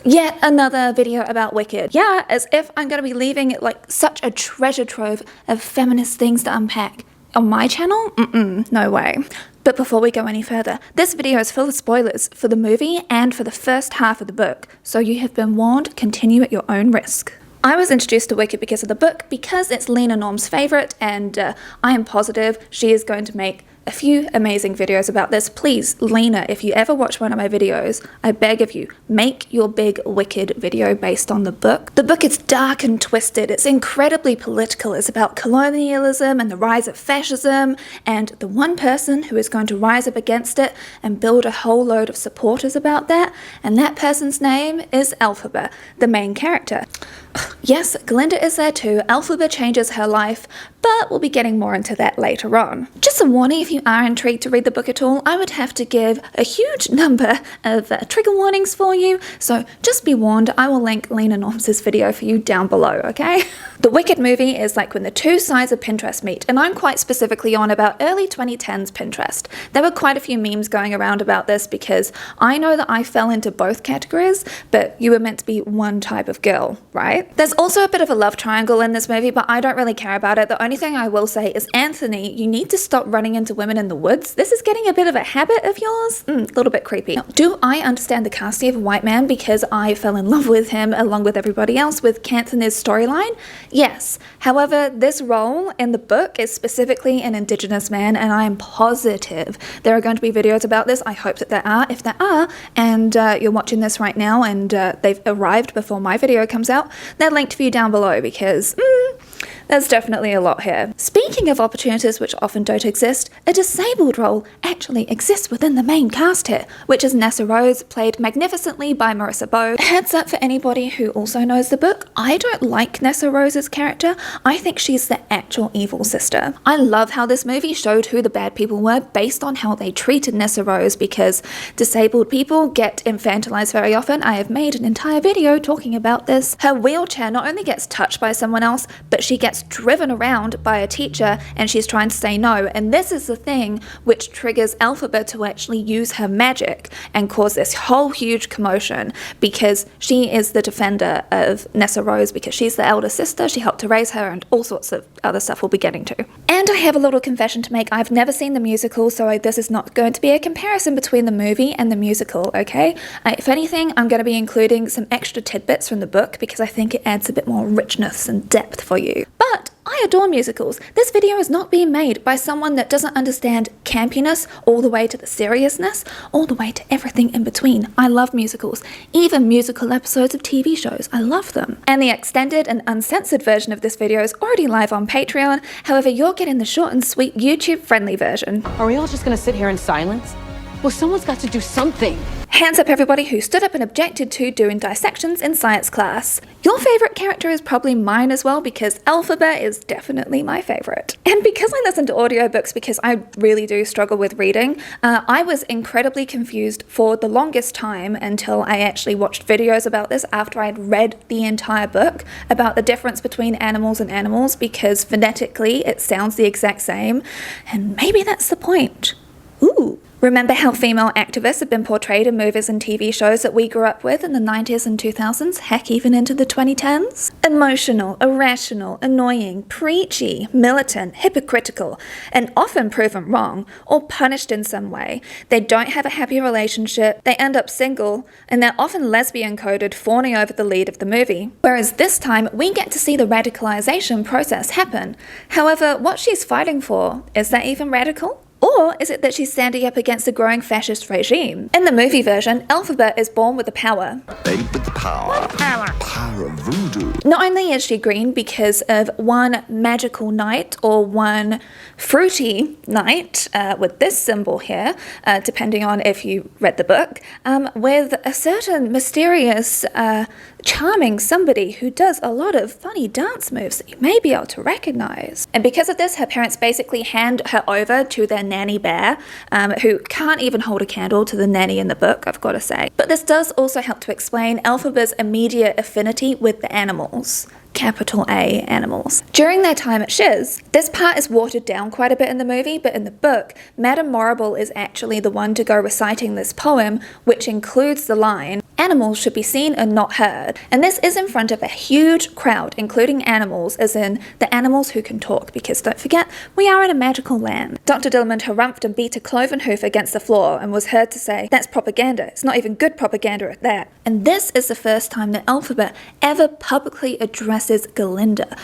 Yet another video about Wicked. Yeah, as if I'm gonna be leaving like such a treasure trove of feminist things to unpack on my channel? No way. But before we go any further, this video is full of spoilers for the movie and for the first half of the book, so you have been warned, continue at your own risk. I was introduced to Wicked because of the book, because it's Lena Norm's favourite, and I am positive she is going to make a few amazing videos about this. Please, Lena, if you ever watch one of my videos, I beg of you, make your big Wicked video based on the book. The book is dark and twisted. It's incredibly political. It's about colonialism and the rise of fascism, and the one person who is going to rise up against it and build a whole load of supporters about that, and that person's name is Elphaba, the main character. Yes, Glinda is there too. Elphaba changes her life, but we'll be getting more into that later on. Just a warning, if you are intrigued to read the book at all, I would have to give a huge number of trigger warnings for you, so just be warned, I will link Lena Norm's video for you down below, okay? The Wicked movie is like when the two sides of Pinterest meet, and I'm quite specifically on about early 2010s Pinterest. There were quite a few memes going around about this because I know that I fell into both categories, but you were meant to be one type of girl, right? There's also a bit of a love triangle in this movie, but I don't really care about it. The only thing I will say is, Anthony, you need to stop running into women in the woods. This is getting a bit of a habit of yours. A little bit creepy. Now, do I understand the casting of a white man because I fell in love with him along with everybody else with Canthon's storyline? Yes. However, this role in the book is specifically an Indigenous man, and I am positive there are going to be videos about this. I hope that there are. If there are, and you're watching this right now and they've arrived before my video comes out, they're linked for you down below because there's definitely a lot here. Speaking of opportunities which often don't exist, a disabled role actually exists within the main cast here, which is Nessa Rose, played magnificently by Marissa Bowe. Heads up for anybody who also knows the book, I don't like Nessa Rose's character. I think she's the actual evil sister. I love how this movie showed who the bad people were based on how they treated Nessa Rose, because disabled people get infantilized very often. I have made an entire video talking about this. Her wheelchair not only gets touched by someone else, but she gets driven around by a teacher and she's trying to say no, and this is the thing which triggers Elphaba to actually use her magic and cause this whole huge commotion, because she is the defender of Nessa Rose because she's the elder sister, she helped to raise her, and all sorts of other stuff we'll be getting to. And I have a little confession to make. I've never seen the musical, so this is not going to be a comparison between the movie and the musical, okay? If anything, I'm going to be including some extra tidbits from the book because I think it adds a bit more richness and depth for you. But I adore musicals. This video is not being made by someone that doesn't understand campiness all the way to the seriousness, all the way to everything in between. I love musicals, even musical episodes of TV shows. I love them. And the extended and uncensored version of this video is already live on Patreon. However, you're getting the short and sweet YouTube-friendly version. Are we all just gonna sit here in silence? Well, someone's got to do something. Hands up everybody who stood up and objected to doing dissections in science class. Your favourite character is probably mine as well, because Elphaba is definitely my favourite. And because I listen to audiobooks because I really do struggle with reading, I was incredibly confused for the longest time until I actually watched videos about this after I'd read the entire book about the difference between animals and animals, because phonetically it sounds the exact same, and maybe that's the point. Ooh. Remember how female activists have been portrayed in movies and TV shows that we grew up with in the 90s and 2000s, heck, even into the 2010s? Emotional, irrational, annoying, preachy, militant, hypocritical, and often proven wrong or punished in some way. They don't have a happy relationship, they end up single, and they're often lesbian-coded, fawning over the lead of the movie. Whereas this time, we get to see the radicalization process happen. However, what she's fighting for, is that even radical? Or is it that she's standing up against a growing fascist regime? In the movie version, Elphaba is born with the power. Babe with the power. What power? Power of voodoo. Not only is she green because of one magical night or one fruity night with this symbol here, depending on if you read the book, with a certain mysterious, charming somebody who does a lot of funny dance moves that you may be able to recognize. And because of this, her parents basically hand her over to their nanny bear, who can't even hold a candle to the nanny in the book, I've got to say. But this does also help to explain Elphaba's immediate affinity with the animals. capital A animals. During their time at Shiz, this part is watered down quite a bit in the movie, but in the book, Madame Morrible is actually the one to go reciting this poem, which includes the line, "Animals should be seen and not heard." And this is in front of a huge crowd, including animals, as in the animals who can talk, because don't forget, we are in a magical land. Dr. Dillamond harumphed and beat a cloven hoof against the floor and was heard to say, "That's propaganda. It's not even good propaganda at that." And this is the first time that Elphaba ever publicly addresses Galinda,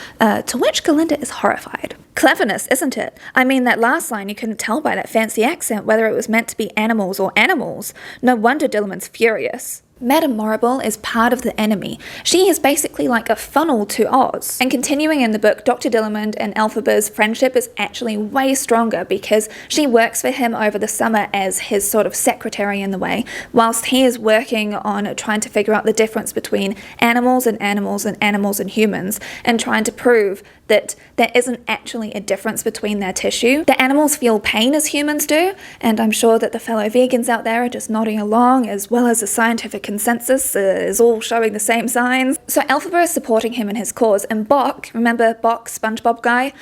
to which Galinda is horrified. Cleverness, isn't it? I mean, that last line, you couldn't tell by that fancy accent whether it was meant to be animals or animals. No wonder Dillamond's furious. Madame Morrible is part of the enemy. She is basically like a funnel to Oz. And continuing in the book, Dr. Dillamond and Elphaba's friendship is actually way stronger because she works for him over the summer as his sort of secretary in the way, whilst he is working on trying to figure out the difference between animals and animals and animals and humans, and trying to prove that there isn't actually a difference between their tissue. The animals feel pain as humans do, and I'm sure that the fellow vegans out there are just nodding along, as well as the scientific consensus is all showing the same signs. So Elphaba is supporting him in his cause, and Bok, remember Bok, SpongeBob guy?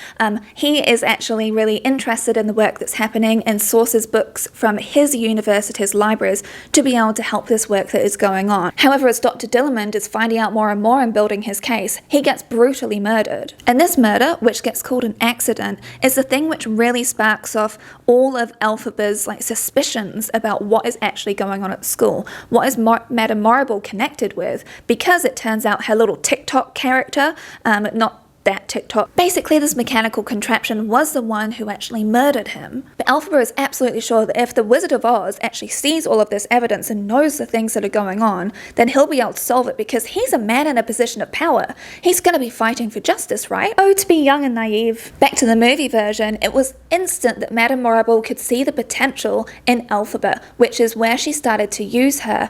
He is actually really interested in the work that's happening and sources books from his university's libraries to be able to help this work that is going on. However, as Dr. Dillamond is finding out more and more and building his case, he gets brutally murdered. And this murder, which gets called an accident, is the thing which really sparks off all of Elphaba's suspicions about what is actually going on at school. What is Madame Morrible connected with? Because it turns out her little TikTok character, not that TikTok. Basically, this mechanical contraption was the one who actually murdered him. But Elphaba is absolutely sure that if the Wizard of Oz actually sees all of this evidence and knows the things that are going on, then he'll be able to solve it because he's a man in a position of power. He's going to be fighting for justice, right? Oh, to be young and naive. Back to the movie version, it was instant that Madame Morrible could see the potential in Elphaba, which is where she started to use her.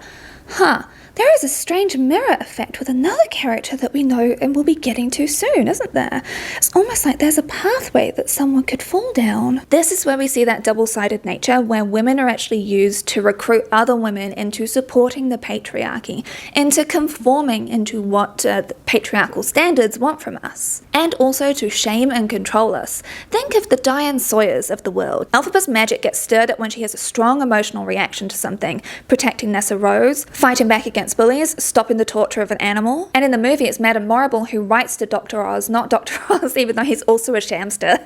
There is a strange mirror effect with another character that we know and will be getting to soon, isn't there? It's almost like there's a pathway that someone could fall down. This is where we see that double-sided nature, where women are actually used to recruit other women into supporting the patriarchy, into conforming into what the patriarchal standards want from us, and also to shame and control us. Think of the Diane Sawyers of the world. Elphaba's magic gets stirred up when she has a strong emotional reaction to something, protecting Nessa Rose, fighting back against bullies, stopping the torture of an animal. And in the movie, it's Madame Morrible who writes to Dr. Oz, not Dr. Oz, even though he's also a shamster.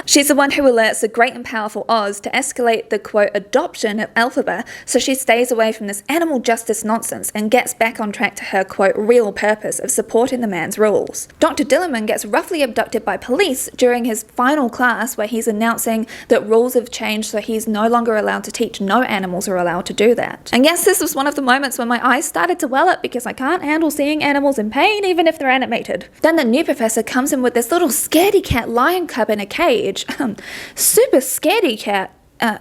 She's the one who alerts the great and powerful Oz to escalate the, quote, adoption of Elphaba, so she stays away from this animal justice nonsense and gets back on track to her, quote, real purpose of supporting the man's rules. Dr. Dillamond gets roughly abducted by police during his final class where he's announcing that rules have changed so he's no longer allowed to teach. No animals are allowed to do that. And yes, this was one of the moments when my eyes started to well up because I can't handle seeing animals in pain even if they're animated. Then the new professor comes in with this little scaredy cat lion cub in a cage. Super scaredy cat.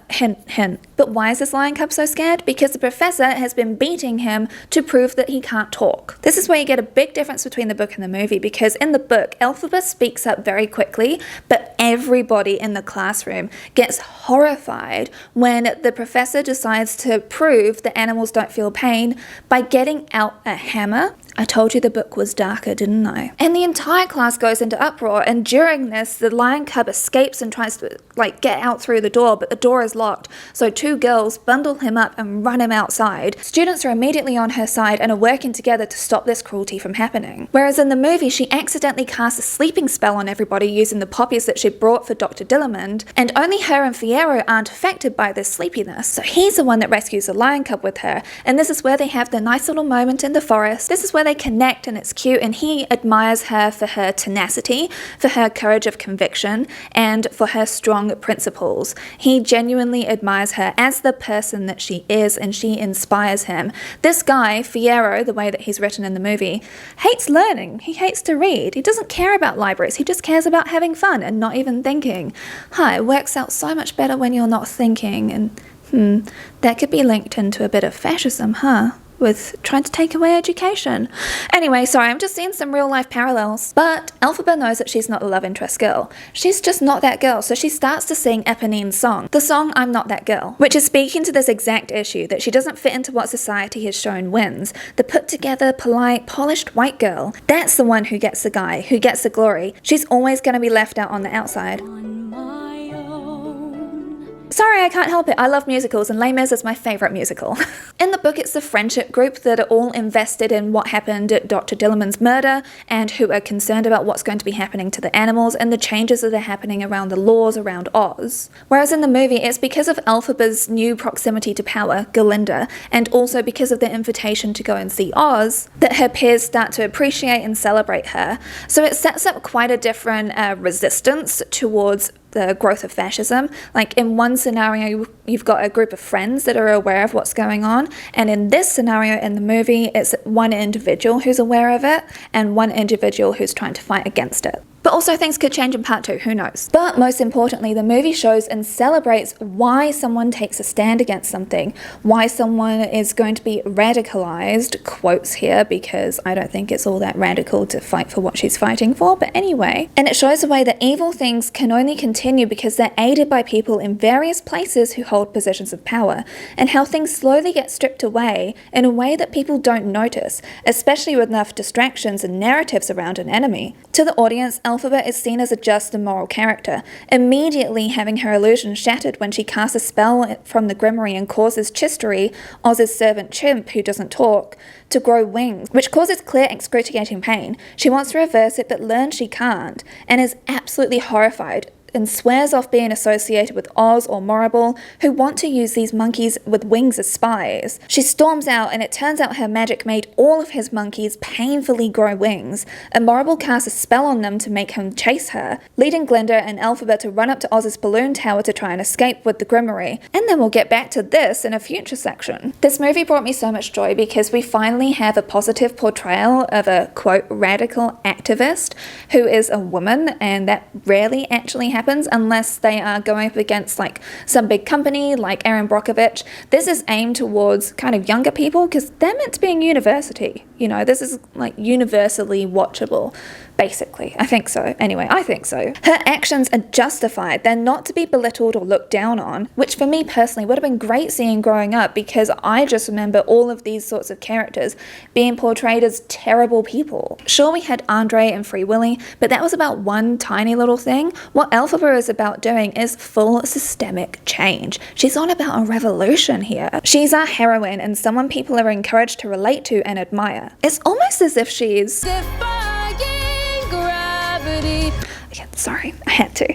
Hint. But why is this lion cub so scared? Because the professor has been beating him to prove that he can't talk. This is where you get a big difference between the book and the movie, because in the book, Elphaba speaks up very quickly, but everybody in the classroom gets horrified when the professor decides to prove that animals don't feel pain by getting out a hammer. I told you the book was darker, didn't I? And the entire class goes into uproar, and during this, the lion cub escapes and tries to get out through the door, but the door is locked. So two girls bundle him up and run him outside. Students are immediately on her side and are working together to stop this cruelty from happening. Whereas in the movie, she accidentally casts a sleeping spell on everybody using the poppies that she brought for Dr. Dillamond, and only her and Fiyero aren't affected by this sleepiness. So he's the one that rescues the lion cub with her, and this is where they have the nice little moment in the forest. This is where they connect and it's cute, and he admires her for her tenacity, for her courage of conviction, and for her strong principles. He genuinely admires her as the person that she is, and she inspires him. This guy, Fiyero, the way that he's written in the movie, hates learning. He hates to read. He doesn't care about libraries. He just cares about having fun and not even thinking. It works out so much better when you're not thinking, and that could be linked into a bit of fascism, with trying to take away education. Anyway, sorry, I'm just seeing some real life parallels. But Elphaba knows that she's not the love interest girl. She's just not that girl, so she starts to sing Eponine's song, the song I'm Not That Girl, which is speaking to this exact issue that she doesn't fit into what society has shown wins. The put together, polite, polished white girl. That's the one who gets the guy, who gets the glory. She's always going to be left out on the outside. Sorry, I can't help it. I love musicals and Les Mis is my favourite musical. In the book, it's the friendship group that are all invested in what happened at Dr. Dillerman's murder and who are concerned about what's going to be happening to the animals and the changes that are happening around the laws around Oz. Whereas in the movie, it's because of Elphaba's new proximity to power, Galinda, and also because of the invitation to go and see Oz, that her peers start to appreciate and celebrate her. So it sets up quite a different resistance towards the growth of fascism. Like in one scenario, you've got a group of friends that are aware of what's going on, and in this scenario in the movie, it's one individual who's aware of it and one individual who's trying to fight against it. But also things could change in part 2, who knows. But most importantly, the movie shows and celebrates why someone takes a stand against something, why someone is going to be radicalized, quotes here, because I don't think it's all that radical to fight for what she's fighting for, but anyway. And it shows the way that evil things can only continue because they're aided by people in various places who hold positions of power, and how things slowly get stripped away in a way that people don't notice, especially with enough distractions and narratives around an enemy. To the audience, Elphaba is seen as a just and moral character, immediately having her illusion shattered when she casts a spell from the Grimoire and causes Chistery, Oz's servant chimp who doesn't talk, to grow wings, which causes Claire excruciating pain. She wants to reverse it but learns she can't, and is absolutely horrified and swears off being associated with Oz or Morrible, who want to use these monkeys with wings as spies. She storms out, and it turns out her magic made all of his monkeys painfully grow wings, and Morrible casts a spell on them to make him chase her, leading Glinda and Elphaba to run up to Oz's balloon tower to try and escape with the Grimoire. And then we'll get back to this in a future section. This movie brought me so much joy because we finally have a positive portrayal of a, quote, radical activist who is a woman, and that rarely actually happens unless they are going up against like some big company like Erin Brockovich. This is aimed towards kind of younger people because they're meant to be in university. You know, this is like universally watchable, basically. I think so. Anyway, I think so. Her actions are justified. They're not to be belittled or looked down on, which for me personally would have been great seeing growing up because I just remember all of these sorts of characters being portrayed as terrible people. Sure, we had Andre and Free Willy, but that was about one tiny little thing. What Elphaba is about doing is full systemic change. She's on about a revolution here. She's our heroine and someone people are encouraged to relate to and admire. It's almost as if she's defying gravity. Yeah, sorry, I had to.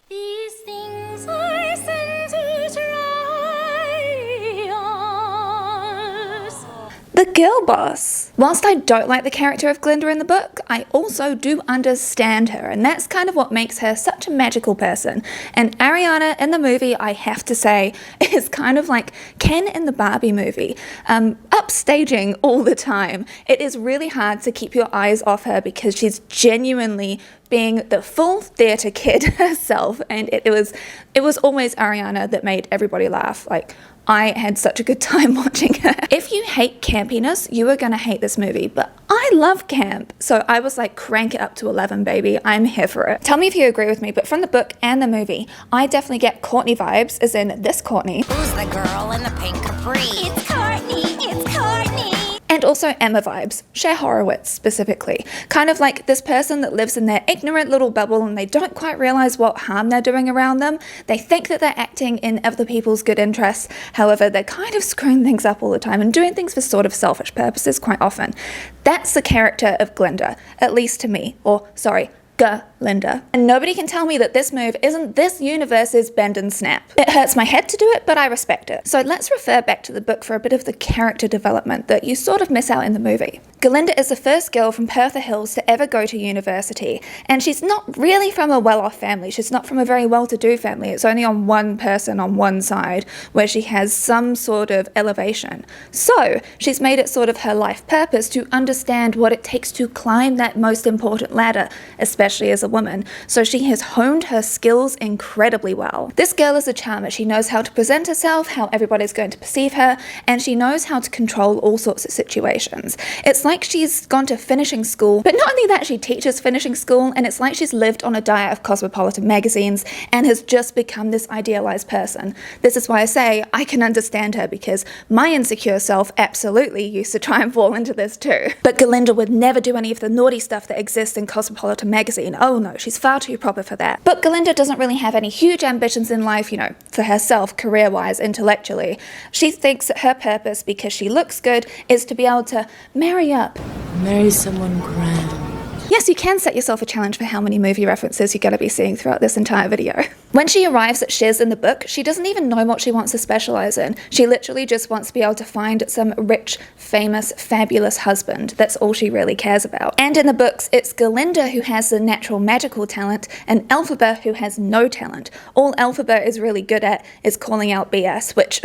These things are sent to try us. The Girlboss. Whilst I don't like the character of Glinda in the book, I also do understand her, and that's kind of what makes her such a magical person. And Ariana in the movie, I have to say, is kind of like Ken in the Barbie movie, upstaging all the time. It is really hard to keep your eyes off her because she's genuinely being the full theatre kid herself, and it was always Ariana that made everybody laugh. Like, I had such a good time watching her. If you hate campiness, you are going to hate this movie, but I love camp. So I was like, crank it up to 11, baby. I'm here for it. Tell me if you agree with me, but from the book and the movie, I definitely get Courtney vibes, as in this Courtney. Who's the girl in the pink capri? It's Courtney, it's Courtney. And also Emma vibes, Cher Horowitz specifically. Kind of like this person that lives in their ignorant little bubble and they don't quite realize what harm they're doing around them. They think that they're acting in other people's good interests. However, they're kind of screwing things up all the time and doing things for sort of selfish purposes quite often. That's the character of Glinda, at least to me. Or, sorry, Linda. And nobody can tell me that this move isn't this universe's bend and snap. It hurts my head to do it, but I respect it. So let's refer back to the book for a bit of the character development that you sort of miss out in the movie. Galinda is the first girl from Pertha Hills to ever go to university, and she's not really from a well-off family. She's not from a very well-to-do family. It's only on one person on one side where she has some sort of elevation. So she's made it sort of her life purpose to understand what it takes to climb that most important ladder, especially especially as a woman, so she has honed her skills incredibly well. This girl is a charmer. She knows how to present herself, how everybody's going to perceive her, and she knows how to control all sorts of situations. It's like she's gone to finishing school, but not only that, she teaches finishing school, and it's like she's lived on a diet of cosmopolitan magazines and has just become this idealized person. This is why I say I can understand her, because my insecure self absolutely used to try and fall into this too. But Galinda would never do any of the naughty stuff that exists in Cosmopolitan magazine. Oh no, she's far too proper for that. But Galinda doesn't really have any huge ambitions in life, you know, for herself, career-wise, intellectually. She thinks that her purpose, because she looks good, is to be able to marry up. Marry someone grand. Yes, you can set yourself a challenge for how many movie references you're going to be seeing throughout this entire video. When she arrives at Shiz in the book, she doesn't even know what she wants to specialize in. She literally just wants to be able to find some rich, famous, fabulous husband. That's all she really cares about. And in the books, it's Galinda who has the natural magical talent and Elphaba who has no talent. All Elphaba is really good at is calling out BS, which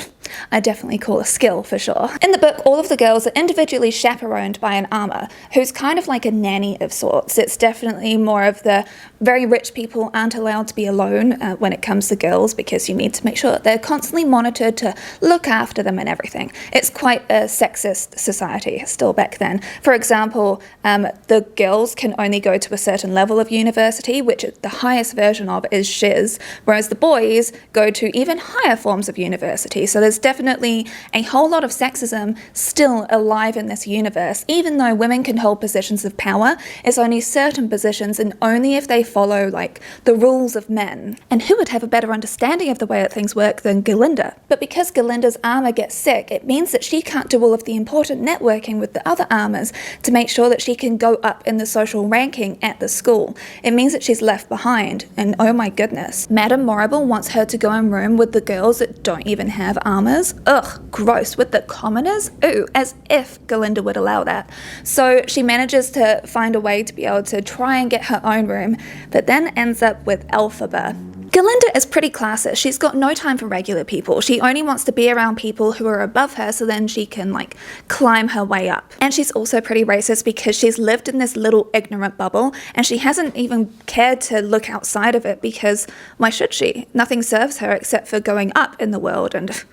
I definitely call a skill for sure. In the book, all of the girls are individually chaperoned by an armor, who's kind of like a nanny of sorts. It's definitely more of the very rich people aren't allowed to be alone when it comes to girls, because you need to make sure that they're constantly monitored to look after them and everything. It's quite a sexist society still back then. For example, the girls can only go to a certain level of university, which the highest version of is Shiz, whereas the boys go to even higher forms of university. So there's definitely a whole lot of sexism still alive in this universe. Even though women can hold positions of power, it's only certain positions and only if they follow like the rules of men. And who would have a better understanding of the way that things work than Galinda? But because Galinda's armor gets sick, it means that she can't do all of the important networking with the other armors to make sure that she can go up in the social ranking at the school. It means that she's left behind, and oh my goodness, Madame Morrible wants her to go in room with the girls that don't even have armors. Ugh, gross. With the commoners? Ooh, as if Galinda would allow that. So she manages to find a way to be able to try and get her own room, but then ends up with Elphaba. Galinda is pretty classist. She's got no time for regular people. She only wants to be around people who are above her so then she can like climb her way up. And she's also pretty racist because she's lived in this little ignorant bubble and she hasn't even cared to look outside of it, because why should she? Nothing serves her except for going up in the world, and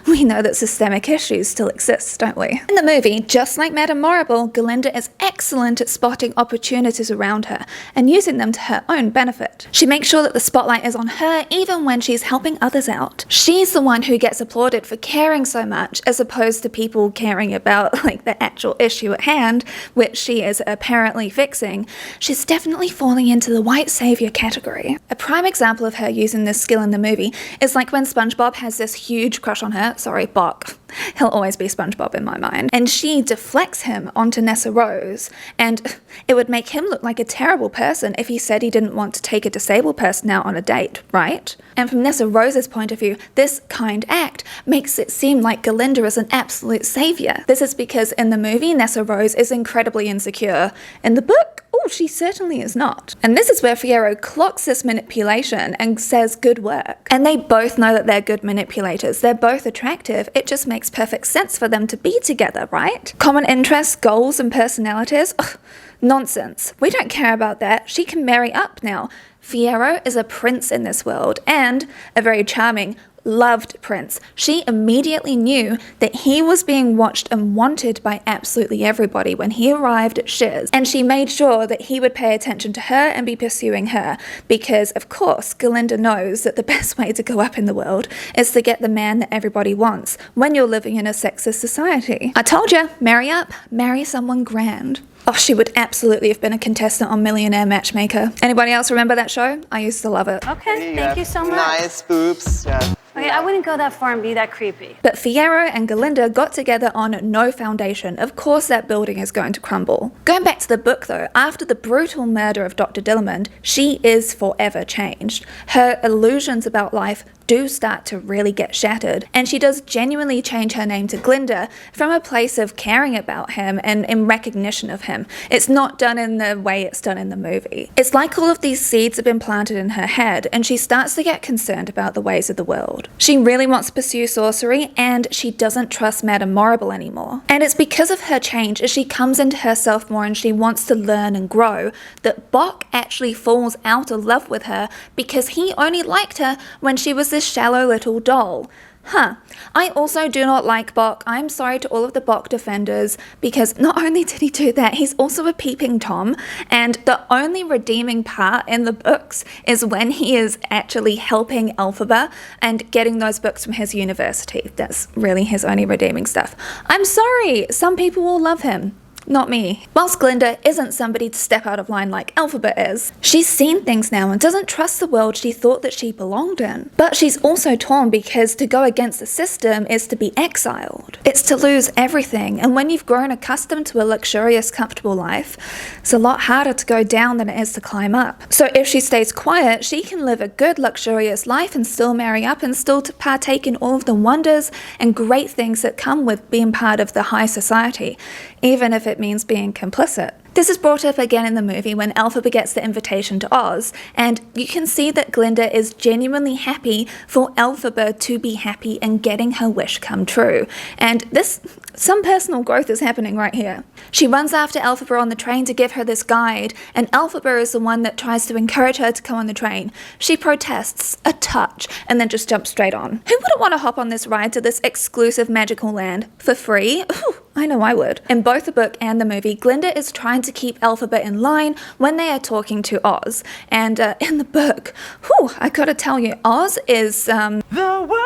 we know that systemic issues still exist, don't we? In the movie, just like Madame Morrible, Galinda is excellent at spotting opportunities around her and using them to her own benefit. She makes sure that the spotlight is on her even when she's helping others out. She's the one who gets applauded for caring so much, as opposed to people caring about like the actual issue at hand, which she is apparently fixing. She's definitely falling into the white savior category. A prime example of her using this skill in the movie is like when SpongeBob has this huge crush on her, sorry, Bok. He'll always be SpongeBob in my mind. And she deflects him onto Nessa Rose, and it would make him look like a terrible person if he said he didn't want to take a disabled person out on a date, right? And from Nessa Rose's point of view, this kind act makes it seem like Galinda is an absolute savior. This is because in the movie, Nessa Rose is incredibly insecure. In the book, oh, she certainly is not. And this is where Fiyero clocks this manipulation and says good work. And they both know that they're good manipulators. They're both attractive. It just makes perfect sense for them to be together, right? Common interests, goals, and personalities? Ugh, nonsense. We don't care about that. She can marry up now. Fiyero is a prince in this world, and a very charming, loved prince. She immediately knew that he was being watched and wanted by absolutely everybody when he arrived at Shiz, and she made sure that he would pay attention to her and be pursuing her, because of course Galinda knows that the best way to go up in the world is to get the man that everybody wants when you're living in a sexist society. I told you, marry up, marry someone grand. Oh, she would absolutely have been a contestant on Millionaire Matchmaker. Anybody else remember that show? I used to love it. Okay, thank you so much. Nice boobs, yeah. Okay, I wouldn't go that far and be that creepy. But Fiyero and Galinda got together on no foundation. Of course that building is going to crumble. Going back to the book though, after the brutal murder of Dr. Dillamond, she is forever changed. Her illusions about life do start to really get shattered. And she does genuinely change her name to Glinda from a place of caring about him and in recognition of him. It's not done in the way it's done in the movie. It's like all of these seeds have been planted in her head, and she starts to get concerned about the ways of the world. She really wants to pursue sorcery, and she doesn't trust Madame Morrible anymore. And it's because of her change, as she comes into herself more and she wants to learn and grow, that Boq actually falls out of love with her because he only liked her when she was this shallow little doll. I also do not like Boq. I'm sorry to all of the Boq defenders, because not only did he do that, he's also a peeping Tom, and the only redeeming part in the books is when he is actually helping Elphaba and getting those books from his university. That's really his only redeeming stuff. I'm sorry, some people will love him. Not me. Whilst Glinda isn't somebody to step out of line like Elphaba is, she's seen things now and doesn't trust the world she thought that she belonged in. But she's also torn because to go against the system is to be exiled. It's to lose everything, and when you've grown accustomed to a luxurious, comfortable life, it's a lot harder to go down than it is to climb up. So if she stays quiet, she can live a good, luxurious life and still marry up and still to partake in all of the wonders and great things that come with being part of the high society, even if it means being complicit. This is brought up again in the movie when Elphaba gets the invitation to Oz, and you can see that Glinda is genuinely happy for Elphaba to be happy and getting her wish come true. And some personal growth is happening right here. She runs after Elphaba on the train to give her this guide, and Elphaba is the one that tries to encourage her to come on the train. She protests a touch and then just jumps straight on. Who wouldn't want to hop on this ride to this exclusive magical land for free? Ooh, I know I would. In both the book and the movie, Glinda is trying to keep Elphaba in line when they are talking to Oz. And in the book, I gotta tell you, Oz is the worst.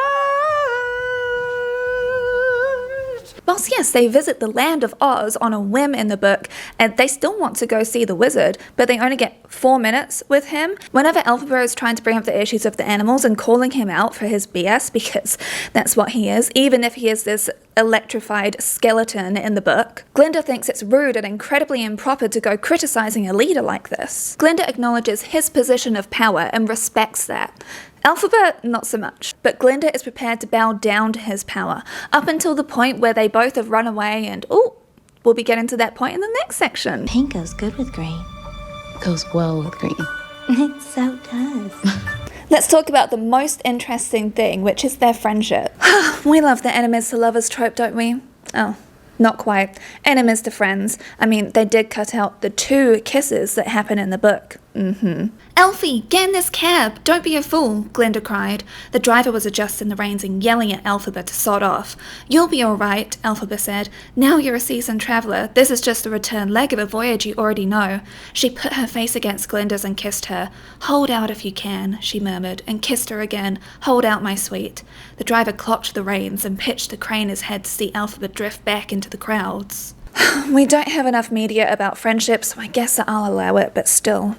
Whilst yes, they visit the land of Oz on a whim in the book, and they still want to go see the wizard, but they only get 4 minutes with him. Whenever Elphaba is trying to bring up the issues of the animals and calling him out for his BS, because that's what he is, even if he is this electrified skeleton in the book, Glinda thinks it's rude and incredibly improper to go criticizing a leader like this. Glinda acknowledges his position of power and respects that. Elphaba, not so much, but Glinda is prepared to bow down to his power, up until the point where they both have run away, and we'll be getting to that point in the next section. Pink goes good with green. Goes well with green. It so does. Let's talk about the most interesting thing, which is their friendship. We love the enemies to lovers trope, don't we? Oh, not quite. Enemies to friends. I mean, they did cut out the 2 kisses that happen in the book. Elfie, get in this cab! Don't be a fool, Glinda cried. The driver was adjusting the reins and yelling at Elphaba to sod off. You'll be alright, Elphaba said. Now you're a seasoned traveller. This is just the return leg of a voyage you already know. She put her face against Glinda's and kissed her. Hold out if you can, she murmured, and kissed her again. Hold out, my sweet. The driver clocked the reins and pitched the crane his head to see Elphaba drift back into the crowds. We don't have enough media about friendship, so I guess that I'll allow it, but still.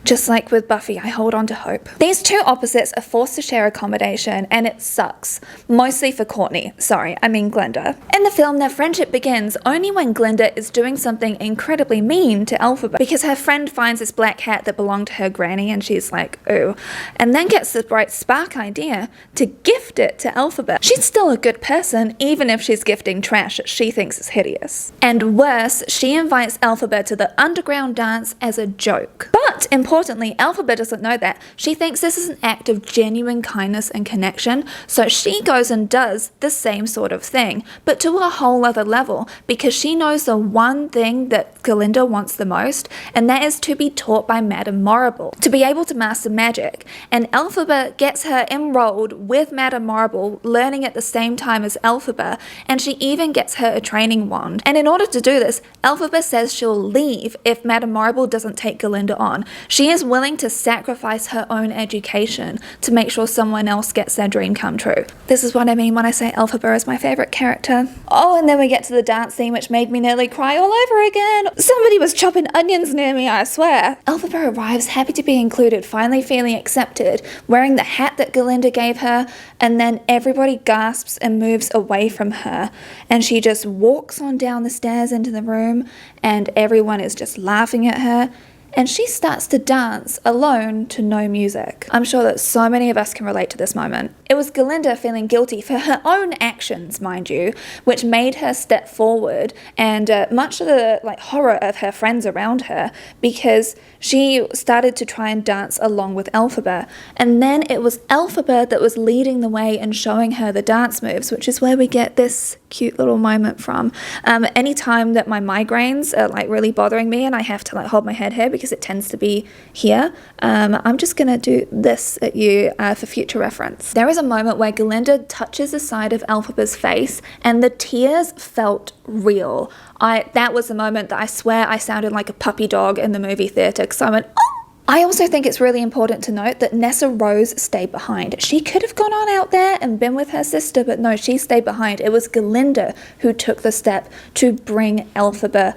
Just like with Buffy, I hold on to hope. These 2 opposites are forced to share accommodation, and it sucks. Mostly for Courtney. Sorry, I mean Glinda. In the film, their friendship begins only when Glinda is doing something incredibly mean to Elphaba, because her friend finds this black hat that belonged to her granny, and she's like, ooh, and then gets the bright spark idea to gift it to Elphaba. She's still a good person, even if she's gifting trash that she thinks is hideous. And worse, she invites Elphaba to the underground dance as a joke. But importantly, Elphaba doesn't know that. She thinks this is an act of genuine kindness and connection, so she goes and does the same sort of thing, but to a whole other level, because she knows the one thing that Glinda wants the most, and that is to be taught by Madame Morrible, to be able to master magic. And Elphaba gets her enrolled with Madame Morrible, learning at the same time as Elphaba, and she even gets her a training wand. And in order to do this, Elphaba says she'll leave if Madame Morrible doesn't take Glinda on. She is willing to sacrifice her own education to make sure someone else gets their dream come true. This is what I mean when I say Elphaba is my favourite character. Oh, and then we get to the dance scene, which made me nearly cry all over again. Somebody was chopping onions near me, I swear. Elphaba arrives happy to be included, finally feeling accepted, wearing the hat that Glinda gave her, and then everybody gasps and moves away from her, and she just walks on down the stairs into the room, and everyone is just laughing at her. and she starts to dance alone to no music. I'm sure that so many of us can relate to this moment. It was Galinda feeling guilty for her own actions, mind you, which made her step forward, and much to the horror of her friends around her, because she started to try and dance along with Elphaba, and then it was Elphaba that was leading the way and showing her the dance moves, which is where we get this cute little moment from. Anytime that my migraines are really bothering me and I have to hold my head here because it tends to be here, I'm just gonna do this at you for future reference. There is a moment where Galinda touches the side of Elphaba's face and the tears felt real. That was the moment that I swear I sounded like a puppy dog in the movie theatre, because I went, oh! I also think it's really important to note that Nessa Rose stayed behind. She could have gone on out there and been with her sister, but no, she stayed behind. It was Galinda who took the step to bring Elphaba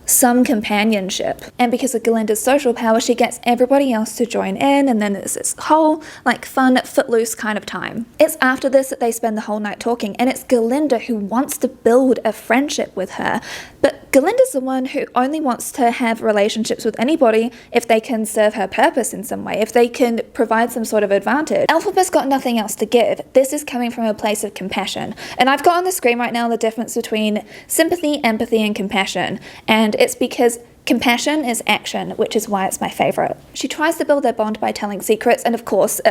some companionship. And because of Galinda's social power, she gets everybody else to join in, and then there's this whole fun, footloose kind of time. It's after this that they spend the whole night talking, and it's Galinda who wants to build a friendship with her. But Galinda's the one who only wants to have relationships with anybody if they can serve her purpose in some way, if they can provide some sort of advantage. Elphaba's got nothing else to give. This is coming from a place of compassion. And I've got on the screen right now the difference between sympathy, empathy, and compassion. And it's because compassion is action, which is why it's my favourite. She tries to build their bond by telling secrets, and of course,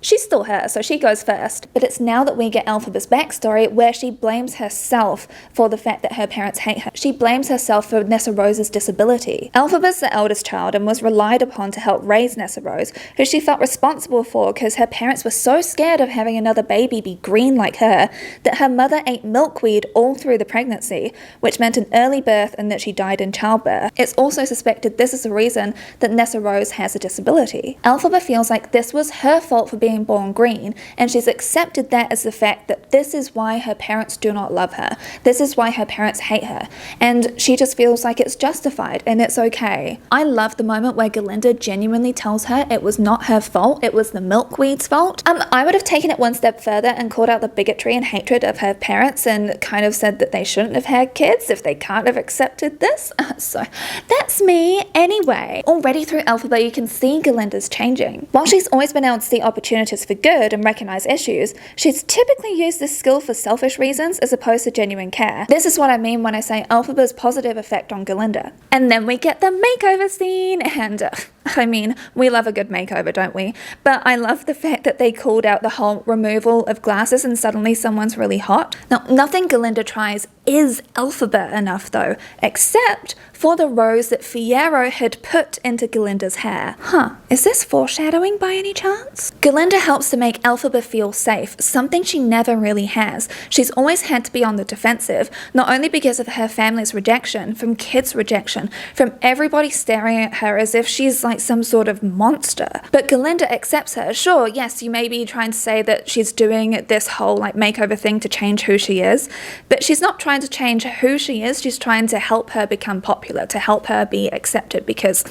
she's still her, so she goes first. But it's now that we get Elphaba's backstory where she blames herself for the fact that her parents hate her. She blames herself for Nessa Rose's disability. Elphaba's the eldest child and was relied upon to help raise Nessa Rose, who she felt responsible for because her parents were so scared of having another baby be green like her that her mother ate milkweed all through the pregnancy, which meant an early birth and that she died in childbirth. It's also suspected this is the reason that Nessa Rose has a disability. Elphaba feels like this was her fault for being born green, and she's accepted that as the fact that this is why her parents do not love her. This is why her parents hate her, and she just feels like it's justified and it's okay. I love the moment where Galinda genuinely tells her it was not her fault, it was the milkweed's fault. I would have taken it one step further and called out the bigotry and hatred of her parents and kind of said that they shouldn't have had kids if they can't have accepted this. So that's me anyway. Already through Elphaba you can see Galinda's changing. While she's always been able to see opportunities for good and recognise issues, she's typically used this skill for selfish reasons as opposed to genuine care. This is what I mean when I say Elphaba's positive effect on Galinda. And then we get the makeover scene, and we love a good makeover, don't we? But I love the fact that they called out the whole removal of glasses and suddenly someone's really hot. Now, nothing Galinda tries is Elphaba enough though, except for the rose that Fiyero had put into Galinda's hair. Is this foreshadowing by any chance? Galinda helps to make Elphaba feel safe, something she never really has. She's always had to be on the defensive, not only because of her family's rejection, from kids' rejection, from everybody staring at her as if she's some sort of monster. But Galinda accepts her. Sure, yes, you may be trying to say that she's doing this whole makeover thing to change who she is, but she's not trying to change who she is, she's trying to help her become popular, to help her be accepted, because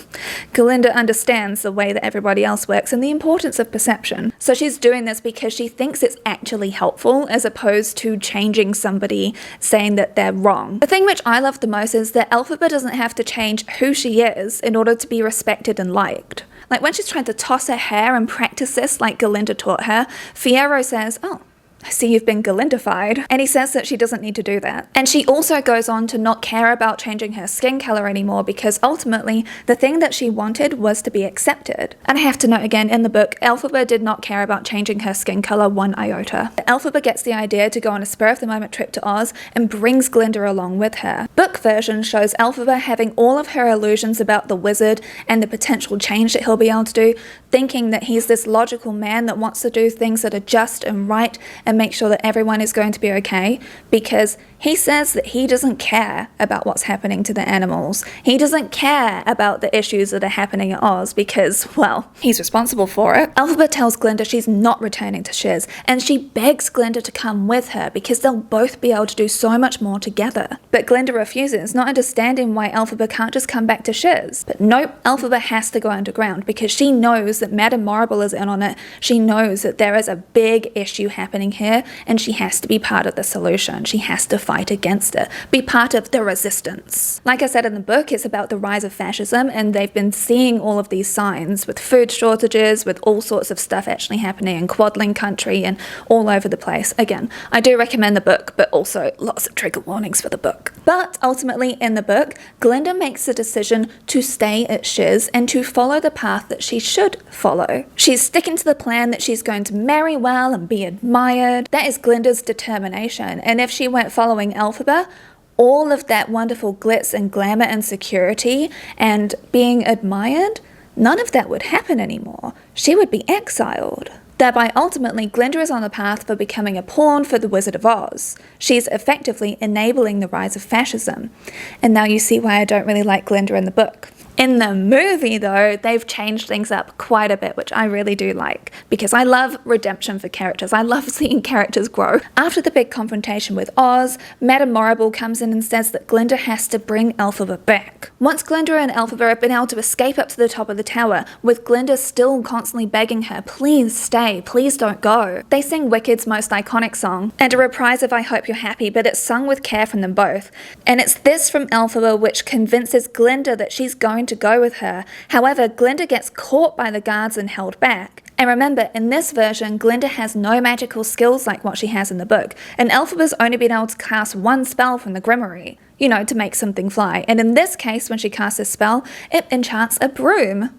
Galinda understands the way that everybody else works and the importance of perception. So she's doing this because she thinks it's actually helpful as opposed to changing somebody, saying that they're wrong. The thing which I love the most is that Elphaba doesn't have to change who she is in order to be respected and liked. When she's trying to toss her hair and practice this like Galinda taught her, Fiyero says, "Oh, I see you've been Galindified," and he says that she doesn't need to do that. And she also goes on to not care about changing her skin color anymore because ultimately the thing that she wanted was to be accepted. And I have to note again, in the book, Elphaba did not care about changing her skin color one iota. Elphaba gets the idea to go on a spur-of-the-moment trip to Oz and brings Galinda along with her. Book version shows Elphaba having all of her illusions about the wizard and the potential change that he'll be able to do, thinking that he's this logical man that wants to do things that are just and right and make sure that everyone is going to be okay, because he says that he doesn't care about what's happening to the animals. He doesn't care about the issues that are happening at Oz because, well, he's responsible for it. Elphaba tells Galinda she's not returning to Shiz, and she begs Galinda to come with her because they'll both be able to do so much more together. But Galinda refuses, not understanding why Elphaba can't just come back to Shiz. But nope, Elphaba has to go underground because she knows that Madame Morrible is in on it. She knows that there is a big issue happening here here, and she has to be part of the solution. She has to fight against it, be part of the resistance. Like I said in the book, it's about the rise of fascism, and they've been seeing all of these signs with food shortages, with all sorts of stuff actually happening in quadling country and all over the place. Again, I do recommend the book, but also lots of trigger warnings for the book. But ultimately in the book, Glinda makes the decision to stay at Shiz and to follow the path that she should follow. She's sticking to the plan that she's going to marry well and be admired. That is Glinda's determination. And if she went following Elphaba, all of that wonderful glitz and glamour and security and being admired, none of that would happen anymore. She would be exiled. Thereby, ultimately, Glinda is on the path for becoming a pawn for the Wizard of Oz. She's effectively enabling the rise of fascism. And now you see why I don't really like Glinda in the book. In the movie, though, they've changed things up quite a bit, which I really do like, because I love redemption for characters. I love seeing characters grow. After the big confrontation with Oz, Madame Morrible comes in and says that Glinda has to bring Elphaba back. Once Glinda and Elphaba have been able to escape up to the top of the tower, with Glinda still constantly begging her, please stay, please don't go, they sing Wicked's most iconic song, and a reprise of I Hope You're Happy, but it's sung with care from them both. And it's this from Elphaba which convinces Glinda that she's going to go with her. However, Glinda gets caught by the guards and held back. And remember, in this version, Glinda has no magical skills like what she has in the book, and Elphaba's only been able to cast one spell from the Grimoire, you know, to make something fly. And in this case, when she casts this spell, it enchants a broom.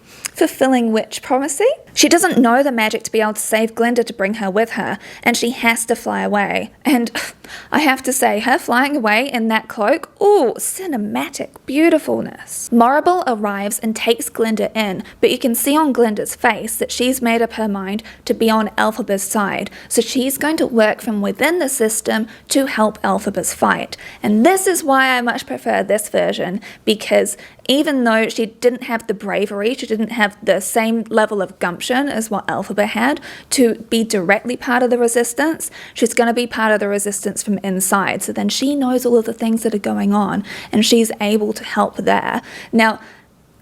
Fulfilling witch prophecy? She doesn't know the magic to be able to save Glinda to bring her with her, and she has to fly away. And I have to say, her flying away in that cloak, ooh, cinematic beautifulness. Morrible arrives and takes Glinda in, but you can see on Glinda's face that she's made up her mind to be on Elphaba's side, so she's going to work from within the system to help Elphaba's fight. And this is why I much prefer this version, because even though she didn't have the bravery, she didn't have the same level of gumption as what Elphaba had to be directly part of the resistance, she's going to be part of the resistance from inside. So then she knows all of the things that are going on and she's able to help there. Now,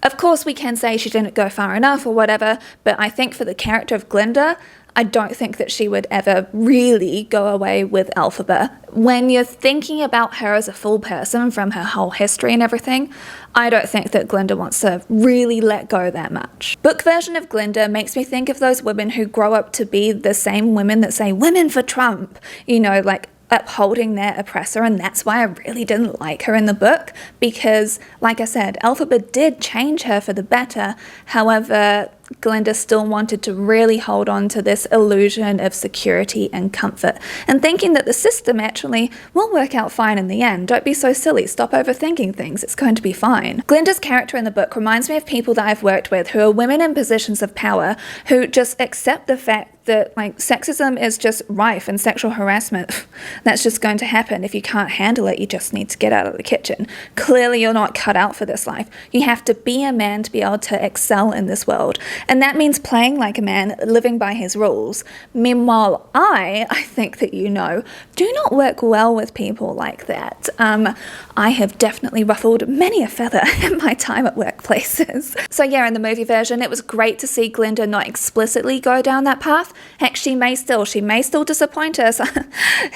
of course we can say she didn't go far enough or whatever, but I think for the character of Glinda, I don't think that she would ever really go away with Elphaba. When you're thinking about her as a full person from her whole history and everything, I don't think that Glinda wants to really let go that much. Book version of Glinda makes me think of those women who grow up to be the same women that say, women for Trump, you know, like upholding their oppressor, and that's why I really didn't like her in the book, because, like I said, Elphaba did change her for the better. However, Glinda still wanted to really hold on to this illusion of security and comfort, and thinking that the system actually will work out fine in the end. Don't be so silly, stop overthinking things, it's going to be fine. Glinda's character in the book reminds me of people that I've worked with who are women in positions of power who just accept the fact that like sexism is just rife and sexual harassment, that's just going to happen. If you can't handle it, you just need to get out of the kitchen. Clearly you're not cut out for this life. You have to be a man to be able to excel in this world. And that means playing like a man, living by his rules. Meanwhile, I think that you know, do not work well with people like that. I have definitely ruffled many a feather in my time at workplaces. So yeah, in the movie version, it was great to see Glinda not explicitly go down that path. Heck, she may still disappoint us,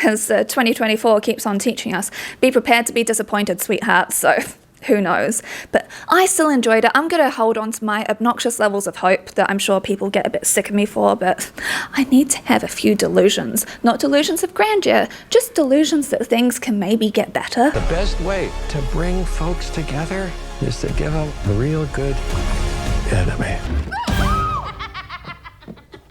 as 2024 keeps on teaching us. Be prepared to be disappointed, sweetheart, so who knows. But I still enjoyed it. I'm going to hold on to my obnoxious levels of hope that I'm sure people get a bit sick of me for, but I need to have a few delusions. Not delusions of grandeur, just delusions that things can maybe get better. The best way to bring folks together is to give them a real good enemy.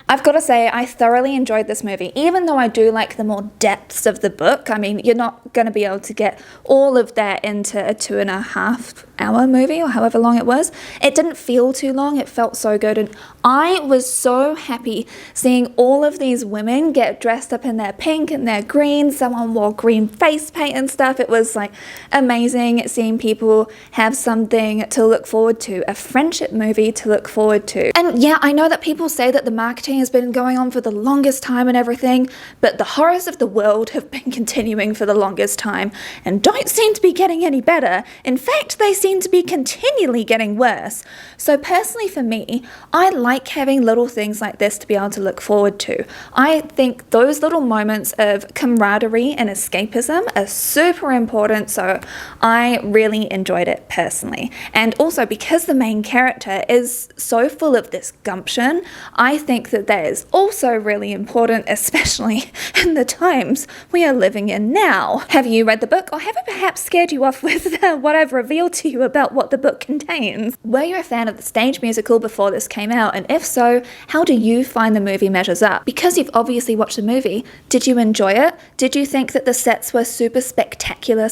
I've got to say, I thoroughly enjoyed this movie, even though I do like the more depths of the book. I mean, you're not going to be able to get all of that into a 2.5 hour movie or however long it was. It didn't feel too long. It felt so good. And I was so happy seeing all of these women get dressed up in their pink and their green. Someone wore green face paint and stuff. It was like amazing seeing people have something to look forward to, a friendship movie to look forward to. And yeah, I know that people say that the marketing has been going on for the longest time and everything, but the horrors of the world have been continuing for the longest time and don't seem to be getting any better. In fact, they seem to be continually getting worse. So personally for me, I like having little things like this to be able to look forward to. I think those little moments of camaraderie and escapism are super important, so I really enjoyed it personally. And also because the main character is so full of this gumption, I think that that is also really important, especially in the times we are living in now. Have you read the book, or have I perhaps scared you off with what I've revealed to you about what the book contains? Were you a fan of the stage musical before this came out, and if so, how do you find the movie measures up? Because you've obviously watched the movie, did you enjoy it? Did you think that the sets were super spectacular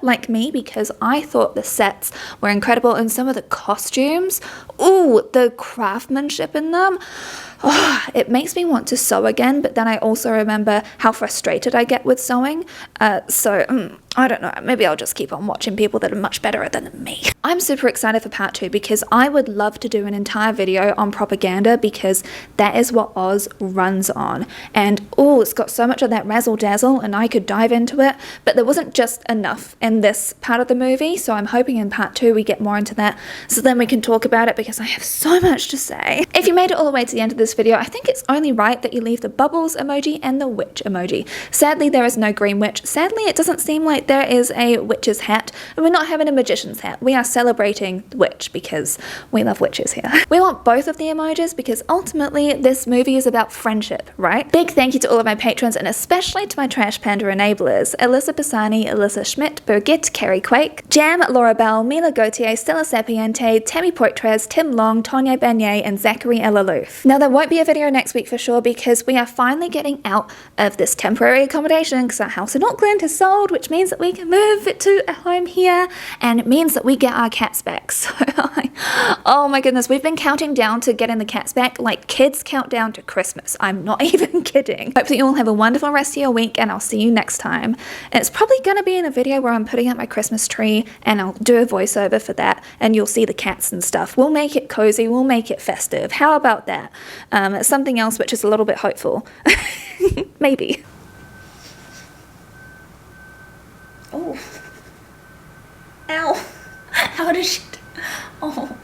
like me? Because I thought the sets were incredible, and some of the costumes, ooh, the craftsmanship in them, oh, it makes me want to sew again, but then I also remember how frustrated I get with sewing, I don't know, maybe I'll just keep on watching people that are much better at it than me. I'm super excited for part 2 because I would love to do an entire video on propaganda, because that is what Oz runs on. And oh, it's got so much of that razzle dazzle and I could dive into it, but there wasn't just enough in this part of the movie, so I'm hoping in part 2 we get more into that, so then we can talk about it, because I have so much to say. If you made it all the way to the end of this video, I think it's only right that you leave the bubbles emoji and the witch emoji. Sadly, there is no green witch. Sadly, it doesn't seem like there is a witch's hat, and we're not having a magician's hat. We are celebrating the witch because we love witches here. We want both of the emojis because ultimately this movie is about friendship, right? Big thank you to all of my patrons, and especially to my Trash Panda enablers: Alyssa Pisani, Alyssa Schmidt, Birgit, Kerry Quake, Jam, Laura Bell, Mila Gautier, Stella Sapiente, Tammy Poitres, Tim Long, Tonya Beignet, and Zachary Elaloof. Now there won't be a video next week for sure, because we are finally getting out of this temporary accommodation because our house in Auckland has sold, which means that we can move it to a home here, and it means that we get our cats back. So oh my goodness, we've been counting down to getting the cats back like kids count down to Christmas. I'm not even kidding. Hope that you all have a wonderful rest of your week, and I'll see you next time. And it's probably gonna be in a video where I'm putting up my Christmas tree, and I'll do a voiceover for that, and you'll see the cats and stuff. We'll make it cozy, we'll make it festive. How about that? Something else which is a little bit hopeful. Maybe. Oh. Ow. How did she... Oh.